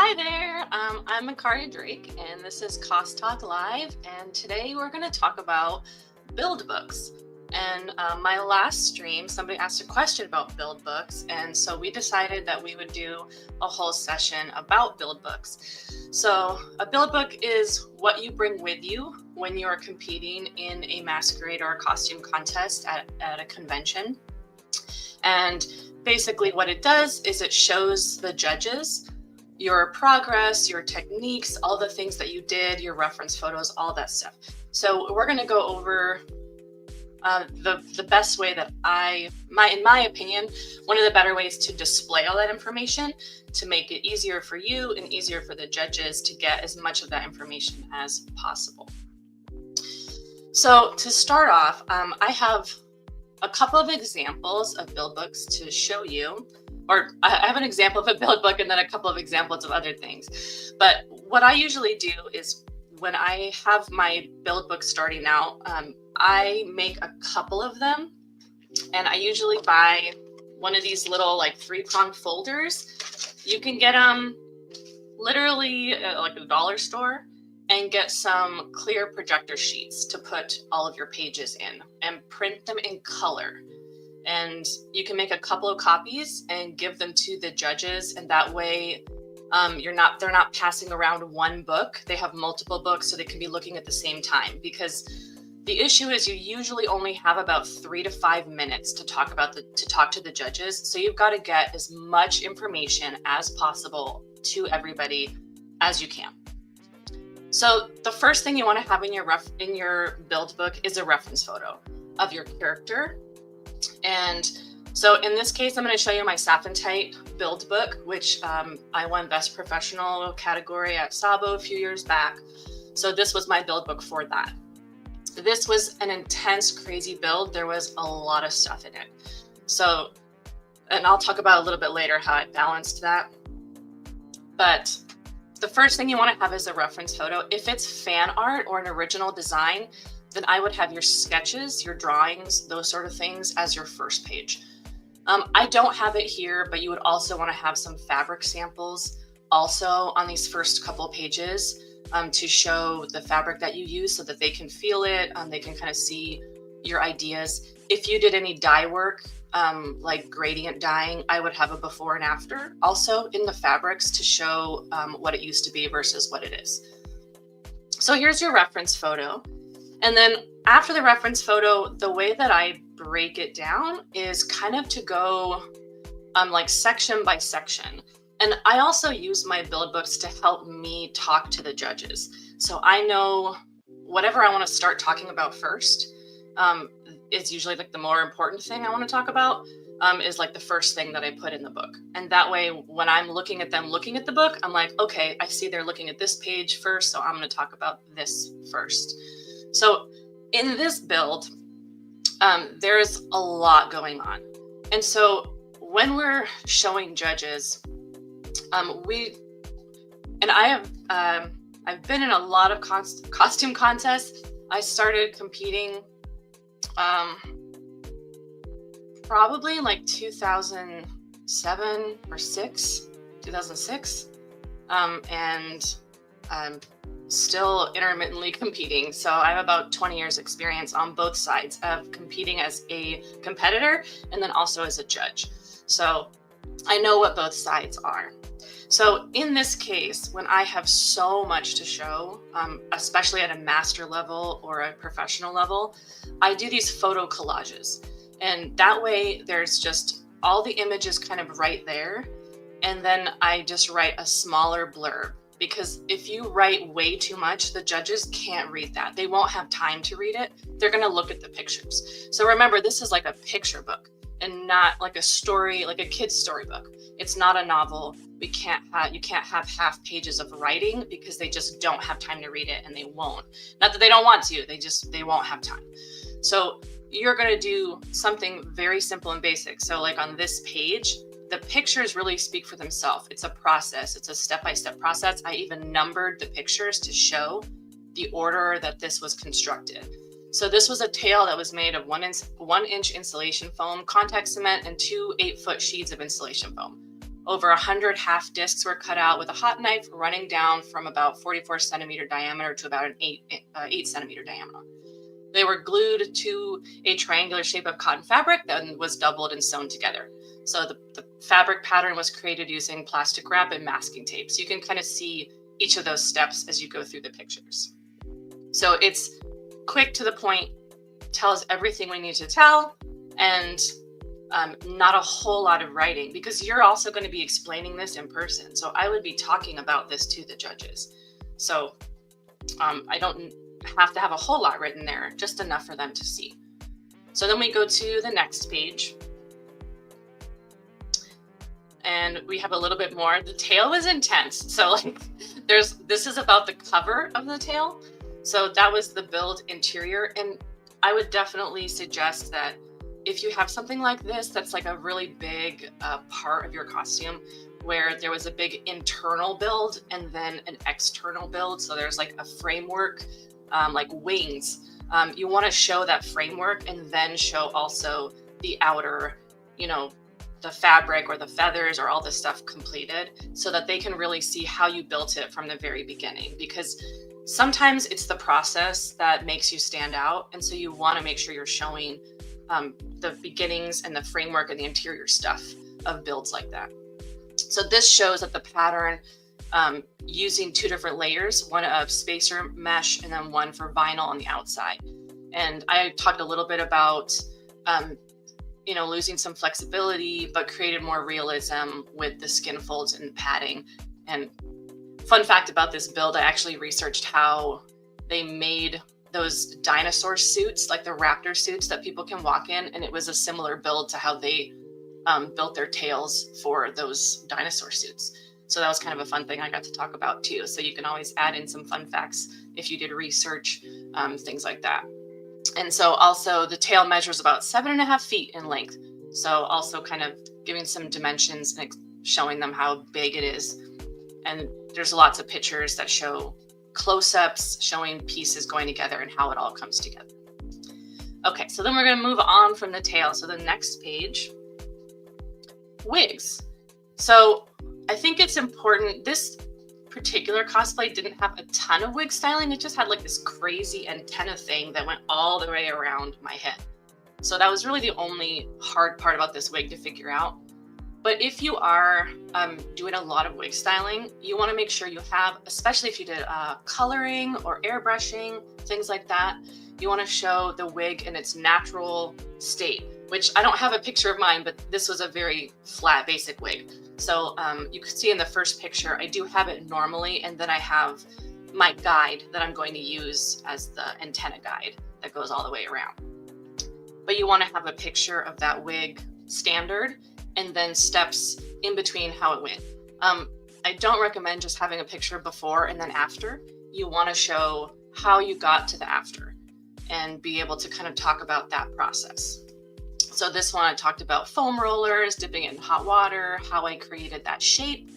Hi there, I'm Mikaria Drake, and this is Cost Talk Live. And today we're going to talk about build books. And my last stream, somebody asked a question about build books, and so we decided that we would do a whole session about build books. So, a build book is what you bring with you when you are competing in a masquerade or a costume contest at a convention. And basically, what it does is it shows the judges your progress, your techniques, all the things that you did, your reference photos, all that stuff. So we're going to go over the best way that in my opinion, one of the better ways to display all that information to make it easier for you and easier for the judges to get as much of that information as possible. So to start off, I have a couple of examples of build books to show you. Or I have an example of a build book and then a couple of examples of other things. But what I usually do is when I have my build book starting out, I make a couple of them. And I usually buy one of these little like 3-prong folders. You can get them literally at like a dollar store and get some clear projector sheets to put all of your pages in and print them in color. And you can make a couple of copies and give them to the judges, and that way they're not passing around one book. They have multiple books, so they can be looking at the same time. Because the issue is you usually only have about 3 to 5 minutes to talk to the judges. So you've got to get as much information as possible to everybody as you can. So the first thing you want to have in your build book is a reference photo of your character. And so in this case, I'm going to show you my Sapphire Tight build book, which I won Best Professional category at Sabo a few years back. So this was my build book for that. This was an intense, crazy build. There was a lot of stuff in it. So, and I'll talk about a little bit later how I balanced that. But the first thing you want to have is a reference photo. If it's fan art or an original design, then I would have your sketches, your drawings, those sort of things as your first page. I don't have it here, but you would also want to have some fabric samples also on these first couple pages to show the fabric that you use so that they can feel it, they can kind of see your ideas. If you did any dye work, like gradient dyeing, I would have a before and after also in the fabrics to show what it used to be versus what it is. So here's your reference photo. And then after the reference photo, the way that I break it down is kind of to go like section by section. And I also use my build books to help me talk to the judges. So I know whatever I want to start talking about first is usually like the more important thing I want to talk about is like the first thing that I put in the book. And that way, when I'm looking at them looking at the book, I'm like, okay, I see they're looking at this page first, so I'm going to talk about this first. So in this build, there's a lot going on. And so when we're showing judges, I've been in a lot of costume contests. I started competing probably in like 2007 or 2006. And I'm still intermittently competing. So I have about 20 years experience on both sides of competing as a competitor and then also as a judge. So I know what both sides are. So in this case, when I have so much to show, especially at a master level or a professional level, I do these photo collages. And that way there's just all the images kind of right there. And then I just write a smaller blurb. Because if you write way too much, the judges can't read that. They won't have time to read it. They're going to look at the pictures. So remember, this is like a picture book and not like a story, like a kid's storybook. It's not a novel. You can't have half pages of writing because they just don't have time to read it, and they won't. Not that they don't want to, they won't have time. So you're going to do something very simple and basic. So like on this page, the pictures really speak for themselves. It's a process. It's a step-by-step process. I even numbered the pictures to show the order that this was constructed. So this was a tail that was made of 1-inch insulation foam, contact cement, and 2 8-foot sheets of insulation foam. over 100 half discs were cut out with a hot knife, running down from about 44 centimeter diameter to about an 8 centimeter diameter. They were glued to a triangular shape of cotton fabric that was doubled and sewn together. So the fabric pattern was created using plastic wrap and masking tape. So you can kind of see each of those steps as you go through the pictures. So it's quick to the point, tells everything we need to tell, and not a whole lot of writing, because you're also going to be explaining this in person. So I would be talking about this to the judges. So I don't have to have a whole lot written there, just enough for them to see. So then we go to the next page. And we have a little bit more. The tail was intense. So like this is about the cover of the tail. So that was the build interior. And I would definitely suggest that if you have something like this, that's like a really big part of your costume, where there was a big internal build and then an external build. So there's like a framework, like wings. You want to show that framework and then show also the outer, the fabric or the feathers or all the stuff completed, so that they can really see how you built it from the very beginning. Because sometimes it's the process that makes you stand out. And so you want to make sure you're showing the beginnings and the framework and the interior stuff of builds like that. So this shows that the pattern, using 2 different layers, one of spacer mesh and then one for vinyl on the outside. And I talked a little bit about, losing some flexibility, but created more realism with the skin folds and padding. And fun fact about this build, I actually researched how they made those dinosaur suits, like the raptor suits that people can walk in. And it was a similar build to how they built their tails for those dinosaur suits. So that was kind of a fun thing I got to talk about too. So you can always add in some fun facts if you did research, things like that. And so also the tail measures about 7.5 feet in length. So also kind of giving some dimensions and showing them how big it is. And there's lots of pictures that show close-ups showing pieces going together and how it all comes together. Okay, so then we're going to move on from the tail. So the next page, wigs. So I think it's important. This particular cosplay didn't have a ton of wig styling. It just had like this crazy antenna thing that went all the way around my head. So that was really the only hard part about this wig to figure out. But if you are doing a lot of wig styling, you want to make sure you have, especially if you did coloring or airbrushing, things like that, you want to show the wig in its natural state, which I don't have a picture of mine, but this was a very flat, basic wig. So you can see in the first picture, I do have it normally, and then I have my guide that I'm going to use as the antenna guide that goes all the way around. But you want to have a picture of that wig standard, and then steps in between how it went. I don't recommend just having a picture before and then after. You want to show how you got to the after and be able to kind of talk about that process. So this one, I talked about foam rollers, dipping it in hot water, how I created that shape,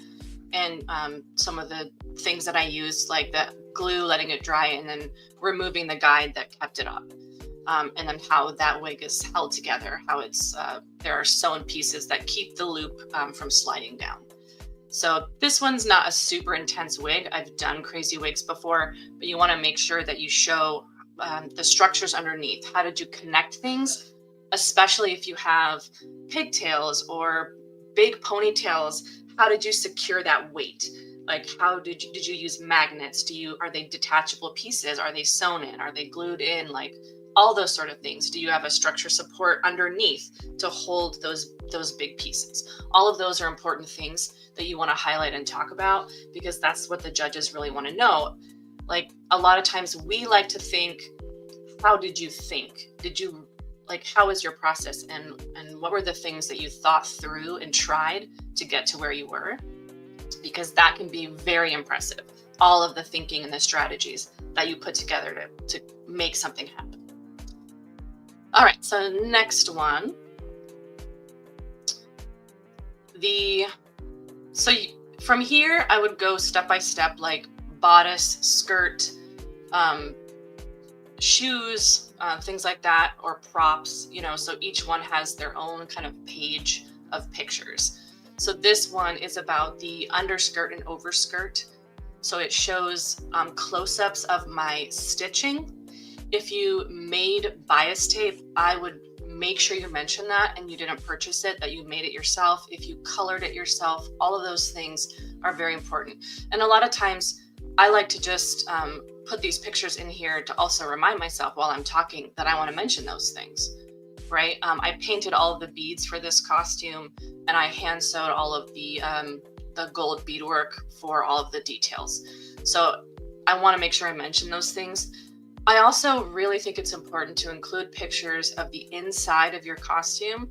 and some of the things that I used, like the glue, letting it dry, and then removing the guide that kept it up. And then how that wig is held together, how it's there are sewn pieces that keep the loop from sliding down. So this one's not a super intense wig. I've done crazy wigs before, but you want to make sure that you show the structures underneath. How did you connect things, especially if you have pigtails or big ponytails? How did you secure that weight? Like, how did you use magnets? Are they detachable pieces? Are they sewn in? Are they glued in? Like, all those sort of things. Do you have a structure support underneath to hold those big pieces? All of those are important things that you want to highlight and talk about, because that's what the judges really want to know. Like, a lot of times we like to think, how did you think? How was your process? And what were the things that you thought through and tried to get to where you were? Because that can be very impressive. All of the thinking and the strategies that you put together to make something happen. All right, so next one. From here, I would go step by step, like bodice, skirt, shoes, things like that, or props, so each one has their own kind of page of pictures. So this one is about the underskirt and overskirt. So it shows close-ups of my stitching. If you made bias tape, I would make sure you mention that and you didn't purchase it, that you made it yourself. If you colored it yourself, all of those things are very important. And a lot of times I like to just put these pictures in here to also remind myself while I'm talking that I want to mention those things, right? I painted all of the beads for this costume, and I hand sewed all of the gold beadwork for all of the details. So I want to make sure I mention those things. I also really think it's important to include pictures of the inside of your costume.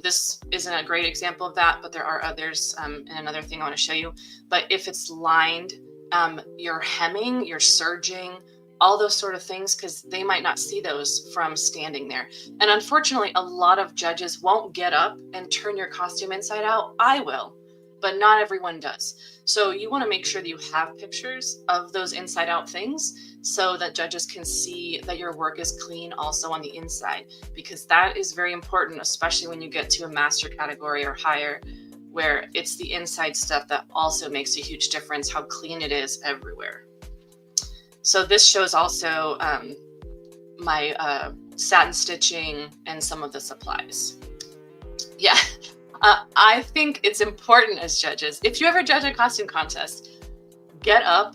This isn't a great example of that, but there are others, and another thing I want to show you. But if it's lined, your hemming, your serging, all those sort of things, because they might not see those from standing there. And unfortunately, a lot of judges won't get up and turn your costume inside out. I will, but not everyone does. So you want to make sure that you have pictures of those inside out things so that judges can see that your work is clean also on the inside, because that is very important, especially when you get to a master category or higher, where it's the inside stuff that also makes a huge difference, how clean it is everywhere. So this shows also my satin stitching and some of the supplies. Yeah, I think it's important as judges. If you ever judge a costume contest, get up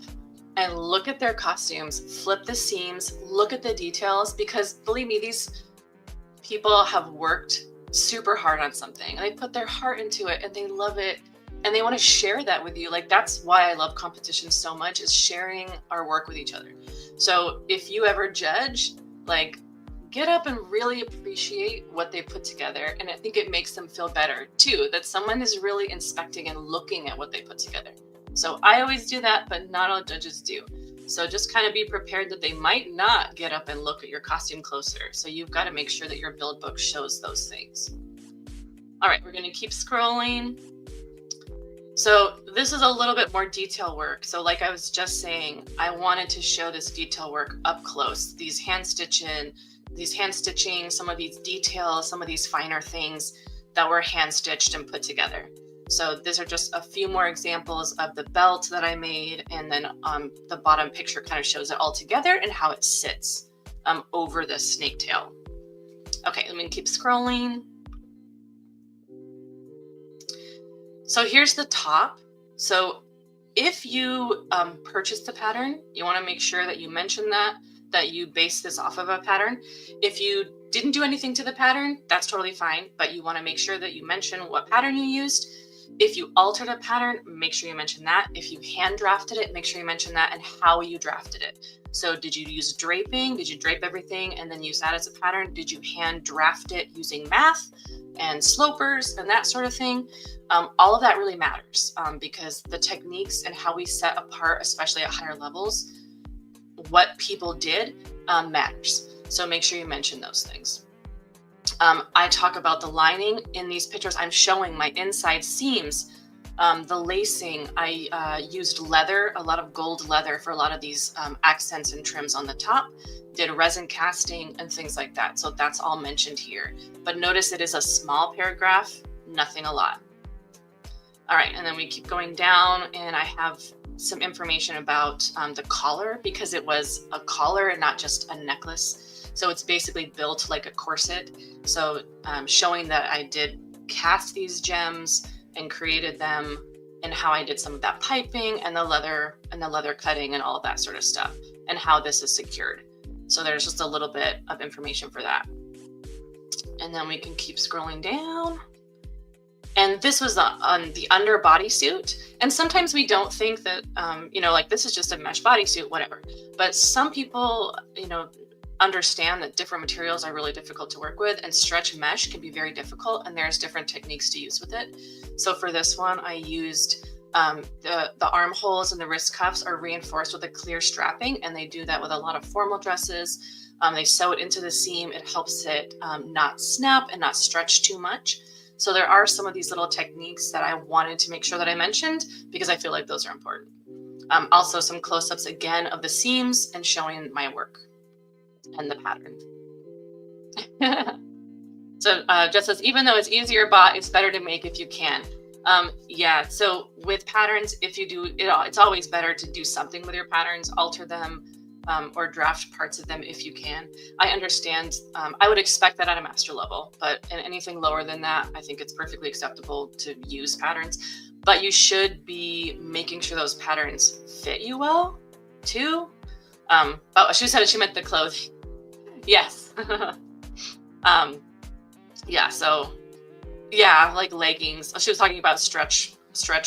and look at their costumes, flip the seams, look at the details, because believe me, these people have worked super hard on something and they put their heart into it and they love it and they want to share that with you. Like, that's why I love competition so much, is sharing our work with each other. So if you ever judge, like, get up and really appreciate what they put together. And I think it makes them feel better too, that someone is really inspecting and looking at what they put together. So I always do that, but not all judges do. So just kind of be prepared that they might not get up and look at your costume closer. So you've got to make sure that your build book shows those things. All right, we're going to keep scrolling. So this is a little bit more detail work. So like I was just saying, I wanted to show this detail work up close, these hand stitching, some of these details, some of these finer things that were hand stitched and put together. So these are just a few more examples of the belt that I made, and then the bottom picture kind of shows it all together and how it sits over the snake tail. Okay, let me keep scrolling. So here's the top. So if you purchase the pattern, you want to make sure that you mention that you base this off of a pattern. If you didn't do anything to the pattern, that's totally fine, but you want to make sure that you mention what pattern you used. If you altered a pattern, make sure you mention that. If you hand drafted it, make sure you mention that and how you drafted it. So did you use draping? Did you drape everything and then use that as a pattern? Did you hand draft it using math and slopers and that sort of thing? All of that really matters because the techniques and how we set apart, especially at higher levels, what people did matters. So make sure you mention those things. I talk about the lining in these pictures. I'm showing my inside seams, the lacing. I used leather, a lot of gold leather for a lot of these accents and trims on the top, did resin casting and things like that. So that's all mentioned here. But notice it is a small paragraph, nothing a lot. All right, and then we keep going down and I have some information about the collar, because it was a collar and not just a necklace. So it's basically built like a corset. So showing that I did cast these gems and created them, and how I did some of that piping and the leather cutting and all of that sort of stuff, and how this is secured. So there's just a little bit of information for that. And then we can keep scrolling down. And this was on the under bodysuit. And sometimes we don't think that, like this is just a mesh bodysuit, whatever. But some people, understand that different materials are really difficult to work with, and stretch mesh can be very difficult, and there's different techniques to use with it. So for this one, I used the armholes and the wrist cuffs are reinforced with a clear strapping, and they do that with a lot of formal dresses. They sew it into the seam. It helps it not snap and not stretch too much. So there are some of these little techniques that I wanted to make sure that I mentioned, because I feel like those are important. Also some close-ups again of the seams and showing my work and the pattern. So Jess says, even though it's easier bought, it's better to make if you can. Yeah, so with patterns, if you do it, it's always better to do something with your patterns, alter them, or draft parts of them if you can. I understand. I would expect that at a master level, but in anything lower than that, I think it's perfectly acceptable to use patterns. But you should be making sure those patterns fit you well, too. But she said she meant the clothing. Yes. Yeah. So yeah, like leggings. She was talking about stretch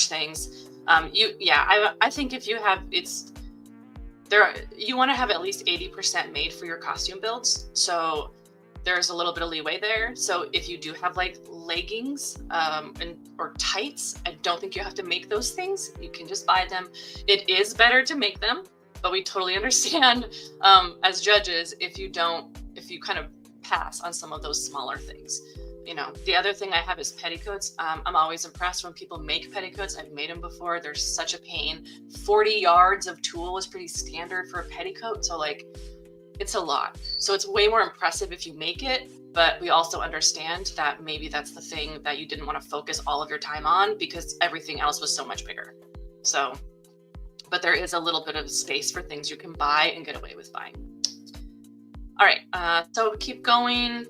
things. I think if you have you want to have at least 80% made for your costume builds. So there's a little bit of leeway there. So if you do have like leggings or tights, I don't think you have to make those things. You can just buy them. It is better to make them, but we totally understand as judges if you kind of pass on some of those smaller things. The other thing I have is petticoats. I'm always impressed when people make petticoats. I've made them before. They're such a pain. 40 yards of tulle is pretty standard for a petticoat. So it's a lot. So it's way more impressive if you make it, but we also understand that maybe that's the thing that you didn't want to focus all of your time on because everything else was so much bigger. But there is a little bit of space for things you can buy and get away with buying. All right, so keep going.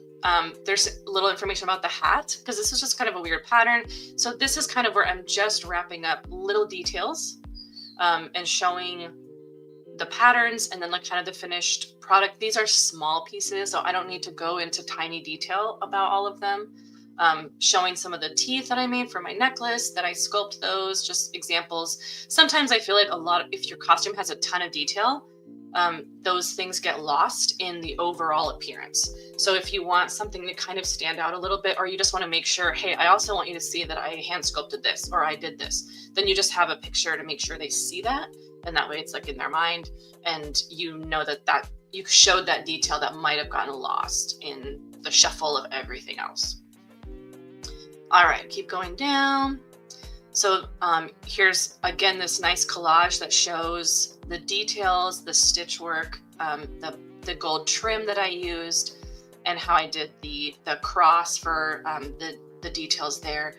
There's a little information about the hat because this is just kind of a weird pattern. So this is kind of where I'm just wrapping up little details and showing the patterns and then kind of the finished product. These are small pieces, so I don't need to go into tiny detail about all of them. Showing some of the teeth that I made for my necklace, that I sculpt those, just examples. Sometimes I feel like if your costume has a ton of detail, those things get lost in the overall appearance. So if you want something to kind of stand out a little bit, or you just want to make sure, hey, I also want you to see that I hand sculpted this or I did this, then you just have a picture to make sure they see that. And that way it's like in their mind and you know that you showed that detail that might have gotten lost in the shuffle of everything else. All right, keep going down. So here's, again, this nice collage that shows the details, the stitch work, the gold trim that I used, and how I did the cross for the details there.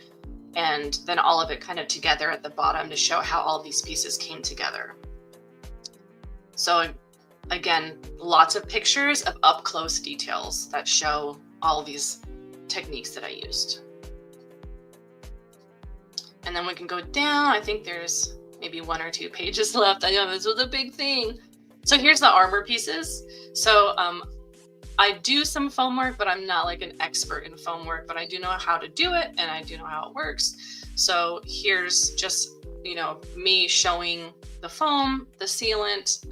And then all of it kind of together at the bottom to show how all these pieces came together. So again, lots of pictures of up close details that show all these techniques that I used. And then we can go down. I think there's maybe 1 or 2 pages left. I know this was a big thing. So here's the armor pieces. So I do some foam work, but I'm not like an expert in foam work, but I do know how to do it and I do know how it works. So here's just, me showing the foam, the sealant,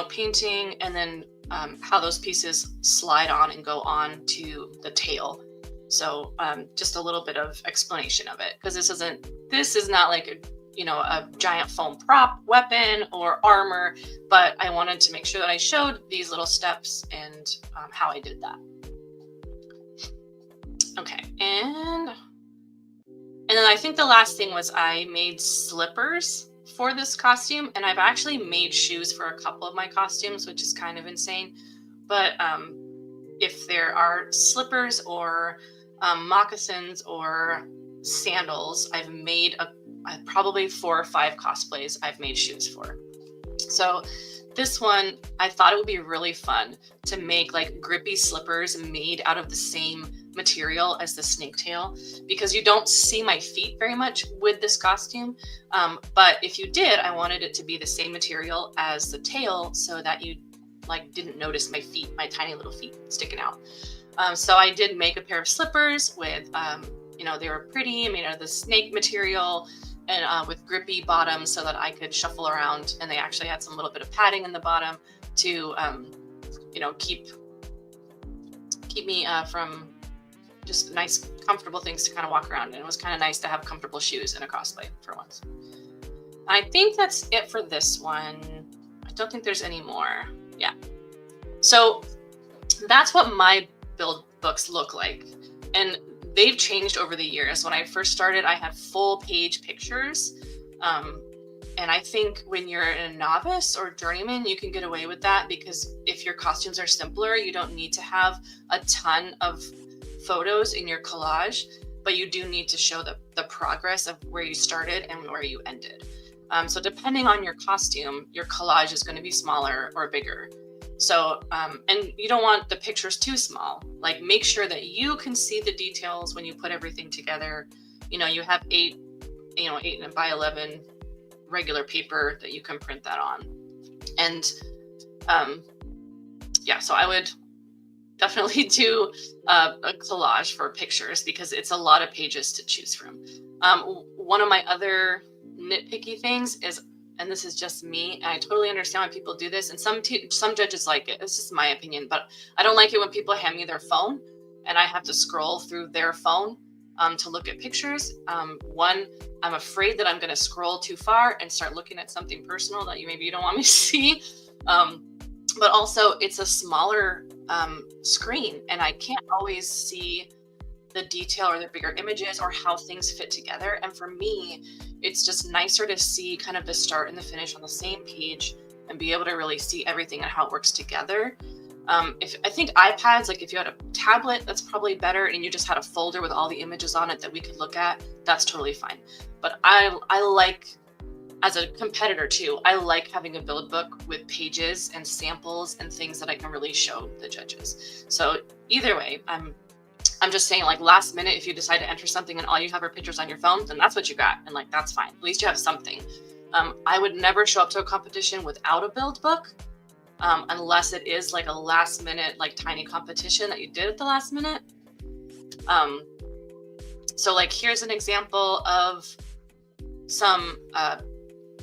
painting, and then how those pieces slide on and go on to the tail. So just a little bit of explanation of it, because this is not like a giant foam prop, weapon, or armor, but I wanted to make sure that I showed these little steps and how I did that. Okay, and then I think the last thing was I made slippers for this costume, and I've actually made shoes for a couple of my costumes, which is kind of insane. But if there are slippers or moccasins or sandals, I've made probably 4 or 5 cosplays I've made shoes for. So this one, I thought it would be really fun to make like grippy slippers made out of the same material as the snake tail, because you don't see my feet very much with this costume. But if you did, I wanted it to be the same material as the tail so that you didn't notice my feet, my tiny little feet sticking out. So I did make a pair of slippers with, they were pretty, made out of the snake material and with grippy bottoms so that I could shuffle around. And they actually had some little bit of padding in the bottom to, keep me from just nice, comfortable things to kind of walk around. And it was kind of nice to have comfortable shoes in a cosplay for once. I think that's it for this one. I don't think there's any more. Yeah. So that's what my build books look like. And they've changed over the years. When I first started, I had full page pictures. And I think when you're a novice or journeyman, you can get away with that, because if your costumes are simpler, you don't need to have a ton of photos in your collage. but you do need to show the progress of where you started and where you ended. So depending on your costume, your collage is going to be smaller or bigger. So, and you don't want the pictures too small. Like, make sure that you can see the details when you put everything together. You have 8 by 11 regular paper that you can print that on. And so I would definitely do a collage for pictures because it's a lot of pages to choose from. One of my other nitpicky things is, and this is just me, and I totally understand why people do this, and some judges like it. It's just my opinion, but I don't like it when people hand me their phone and I have to scroll through their phone to look at pictures. One, I'm afraid that I'm going to scroll too far and start looking at something personal that you don't want me to see. But also, it's a smaller screen, and I can't always see the detail or the bigger images or how things fit together. And for me, it's just nicer to see kind of the start and the finish on the same page and be able to really see everything and how it works together. I think iPads, like if you had a tablet, that's probably better, and you just had a folder with all the images on it that we could look at, that's totally fine. But I like, as a competitor too, I like having a build book with pages and samples and things that I can really show the judges. So either way, I'm just saying, like, last minute, if you decide to enter something and all you have are pictures on your phone, then that's what you got. And like, that's fine. At least you have something. I would never show up to a competition without a build book, unless it is like a last minute, like tiny competition that you did at the last minute. So like, here's an example of some,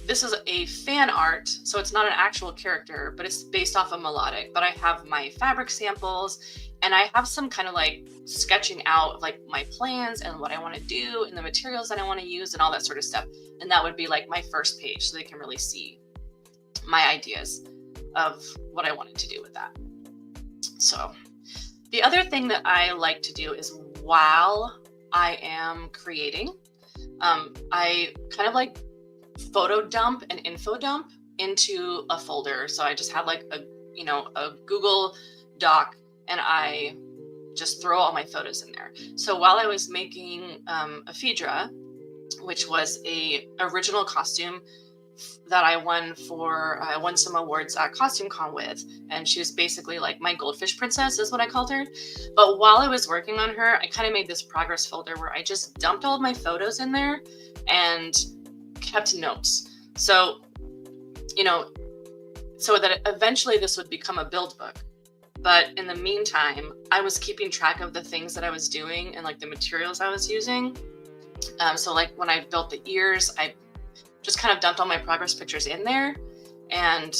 this is a fan art. So it's not an actual character, but it's based off a melodic, but I have my fabric samples, and I have some kind of like sketching out like my plans and what I want to do and the materials that I want to use and all that sort of stuff. And that would be like my first page, so they can really see my ideas of what I wanted to do with that. So the other thing that I like to do is, while I am creating, I kind of like photo dump and info dump into a folder. So I just have like a Google Doc, and I just throw all my photos in there. So while I was making Ephedra, which was a original costume that I won some awards at Costume Con with, and she was basically like my goldfish princess is what I called her. But while I was working on her, I kind of made this progress folder where I just dumped all of my photos in there and kept notes. So so that eventually this would become a build book. But in the meantime, I was keeping track of the things that I was doing and like the materials I was using. So like when I built the ears, I just kind of dumped all my progress pictures in there and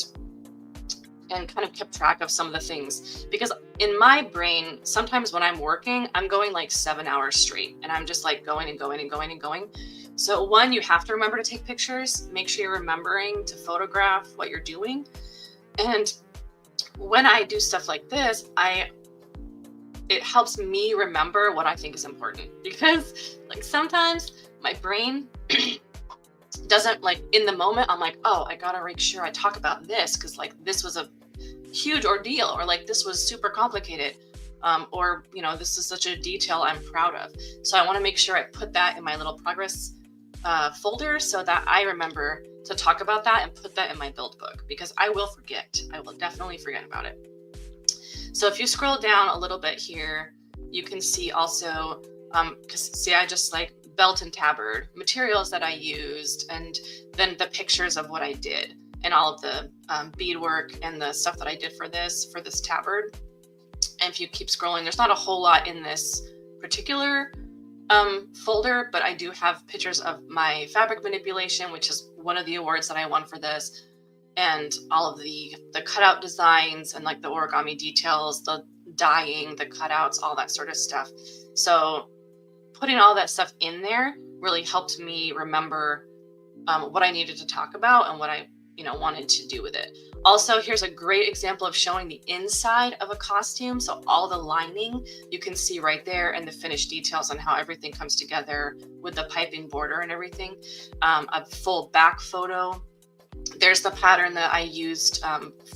kind of kept track of some of the things. Because in my brain, sometimes when I'm working, I'm going like 7 hours straight, and I'm just like going and going and going and going. So one, you have to remember to take pictures. Make sure you're remembering to photograph what you're doing. And when I do stuff like this, it helps me remember what I think is important, because like sometimes my brain doesn't, like, in the moment I'm like, oh, I gotta make sure I talk about this because like this was a huge ordeal, or like this was super complicated, or this is such a detail I'm proud of. So I want to make sure I put that in my little progress folder so that I remember to talk about that and put that in my build book, because I will forget. I will definitely forget about it. So if you scroll down a little bit here, you can see also, I just like belt and tabard materials that I used, and then the pictures of what I did and all of the beadwork and the stuff that I did for this tabard. And if you keep scrolling, there's not a whole lot in this particular folder, but I do have pictures of my fabric manipulation, which is one of the awards that I won for this, and all of the cutout designs and like the origami details, the dyeing, the cutouts, all that sort of stuff. So putting all that stuff in there really helped me remember what I needed to talk about and what I wanted to do with it. Also, here's a great example of showing the inside of a costume. So all the lining you can see right there, and the finished details on how everything comes together with the piping border and everything. A full back photo. There's the pattern that I used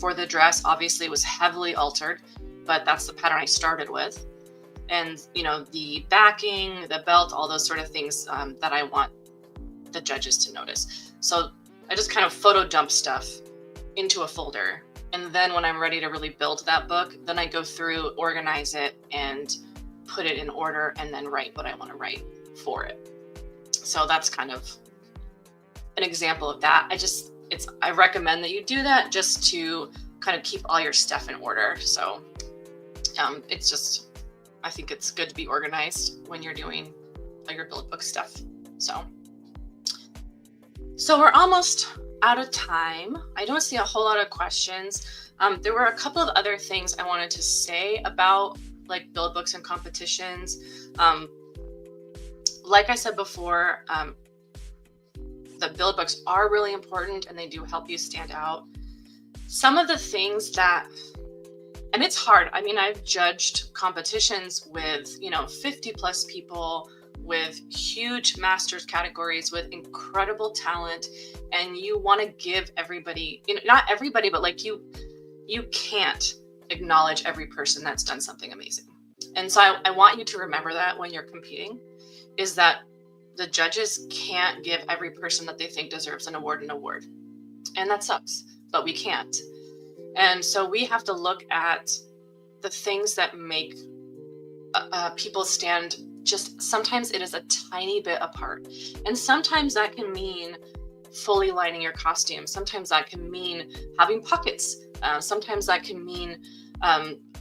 for the dress. Obviously, it was heavily altered, but that's the pattern I started with. and the backing, the belt, all those sort of things that I want the judges to notice. So I just kind of photo dump stuff into a folder, and then when I'm ready to really build that book, then I go through, organize it, and put it in order, and then write what I want to write for it. So that's kind of an example of that. I recommend that you do that just to kind of keep all your stuff in order. So I think it's good to be organized when you're doing your build book stuff. So we're almost out of time. I don't see a whole lot of questions. There were a couple of other things I wanted to say about like build books and competitions. Like I said before, the build books are really important and they do help you stand out. Some of the things that, and it's hard. I mean, I've judged competitions with, 50 plus people, with huge masters categories, with incredible talent, and you want to give everybody, not everybody, but like you can't acknowledge every person that's done something amazing. And so I want you to remember that when you're competing, is that the judges can't give every person that they think deserves an award. And that sucks, but we can't. And so we have to look at the things that make people stand. Just sometimes it is a tiny bit apart. And sometimes that can mean fully lining your costume. Sometimes that can mean having pockets. Sometimes that can mean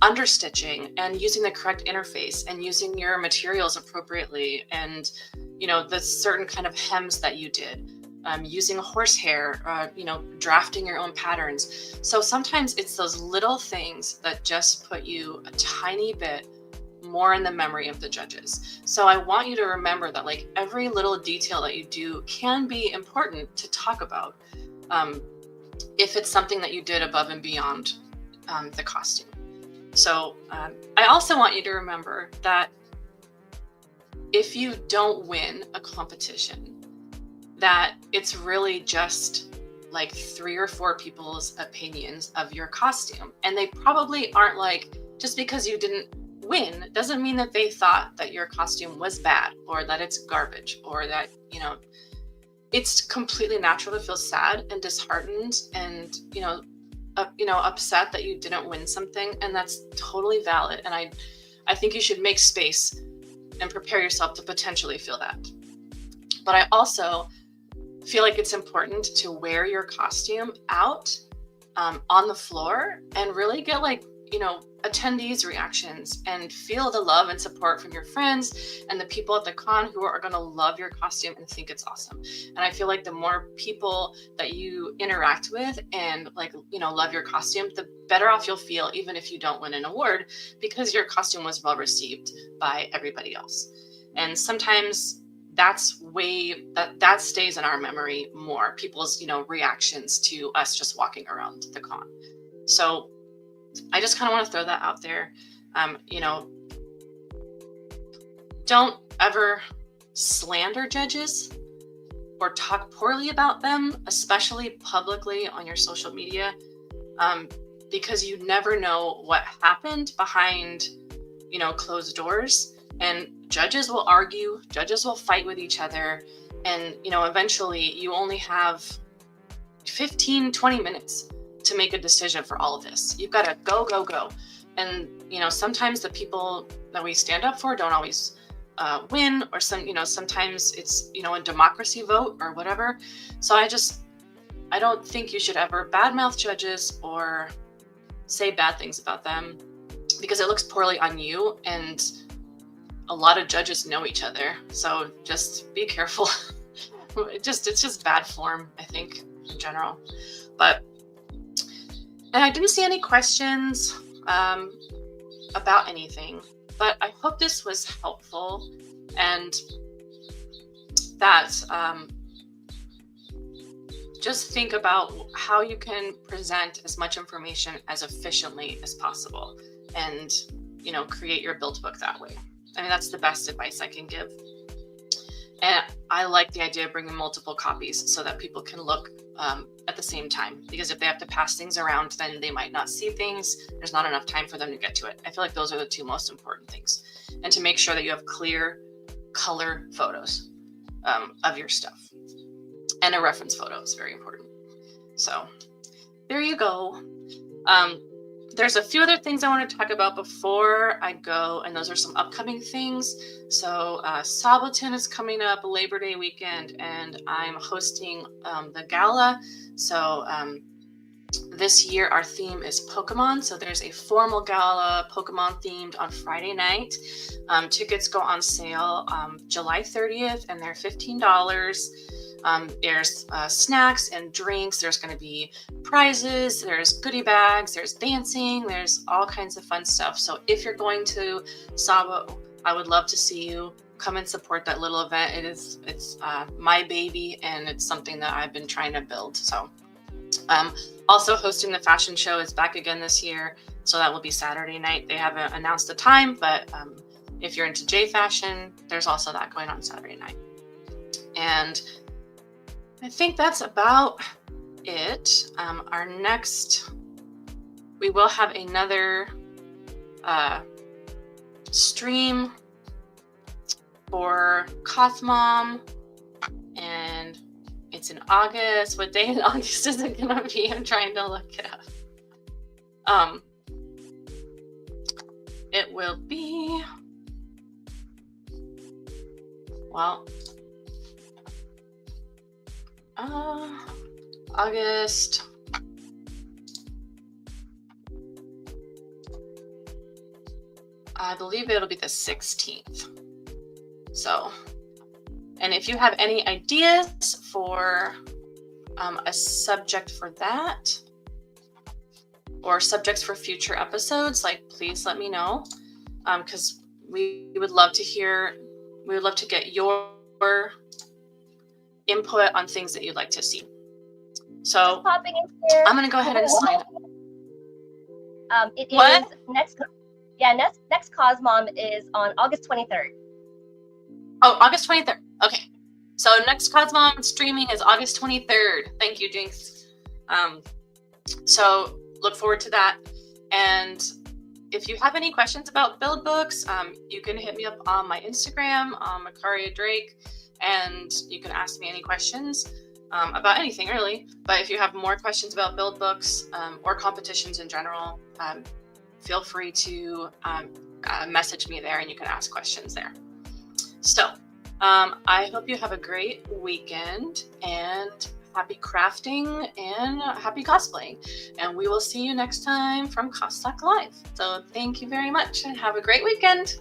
understitching and using the correct interface and using your materials appropriately, and the certain kind of hems that you did, using horsehair, drafting your own patterns. So sometimes it's those little things that just put you a tiny bit more in the memory of the judges. So I want you to remember that like every little detail that you do can be important to talk about, if it's something that you did above and beyond the costume. So I also want you to remember that if you don't win a competition, that it's really just like 3 or 4 people's opinions of your costume. And they probably aren't like, just because you didn't win doesn't mean that they thought that your costume was bad or that it's garbage, or that, it's completely natural to feel sad and disheartened and, upset that you didn't win something. And that's totally valid. And I think you should make space and prepare yourself to potentially feel that. But I also feel like it's important to wear your costume out on the floor and really get attendees' reactions and feel the love and support from your friends and the people at the con who are going to love your costume and think it's awesome. And I feel like the more people that you interact with and love your costume, the better off you'll feel, even if you don't win an award, because your costume was well received by everybody else. And sometimes that's that stays in our memory more, people's reactions to us just walking around the con. So I just kind of want to throw that out there. Don't ever slander judges or talk poorly about them, especially publicly on your social media, because you never know what happened behind, closed doors. And judges will argue, judges will fight with each other. And, eventually you only have 15, 20 minutes to make a decision for all of this. You've got to go. And, sometimes the people that we stand up for don't always win, or sometimes it's, a democracy vote or whatever. So I don't think you should ever badmouth judges or say bad things about them, because it looks poorly on you. And a lot of judges know each other. So just be careful. It's just bad form, I think, in general. And I didn't see any questions about anything, but I hope this was helpful, and that just think about how you can present as much information as efficiently as possible, and create your build book that way. I mean, that's the best advice I can give. And I like the idea of bringing multiple copies so that people can look at the same time, because if they have to pass things around, then they might not see things. There's not enough time for them to get to it. I feel like those are the two most important things. And to make sure that you have clear color photos of your stuff. And a reference photo is very important. So there you go. There's a few other things I want to talk about before I go, and those are some upcoming things. So Sabaton is coming up, Labor Day weekend, and I'm hosting the gala. So this year our theme is Pokemon. So there's a formal gala, Pokemon themed, on Friday night. Tickets go on sale July 30th, and they're $15. There's snacks and drinks. There's going to be prizes. There's goodie bags. There's dancing. There's all kinds of fun stuff. So if you're going to Sabo, I would love to see you come and support that little event. It's my baby, and it's something that I've been trying to build. So also hosting the fashion show is back again this year. So that will be Saturday night. They haven't announced the time, but if you're into J fashion, there's also that going on Saturday night. And I think that's about it. We will have another stream for CosMom, and it's in August. What day in August is it gonna be? I'm trying to look it up. It will be, well, August. I believe it'll be the 16th. So, and if you have any ideas for a subject for that, or subjects for future episodes, like, please let me know, because we would love to get your input on things that you'd like to see. So popping in here. I'm going to go ahead and sign up. It is next CosMom is on August 23rd. Oh, August 23rd. Okay. So next CosMom streaming is August 23rd. Thank you, Jinx. So look forward to that. And if you have any questions about build books, you can hit me up on my Instagram, Mikaria Drake, and you can ask me any questions about anything, really. But if you have more questions about build books or competitions in general, feel free to message me there, and you can ask questions there. So I hope you have a great weekend, and happy crafting and happy cosplaying. And we will see you next time from Cos Talk Live. So thank you very much, and have a great weekend.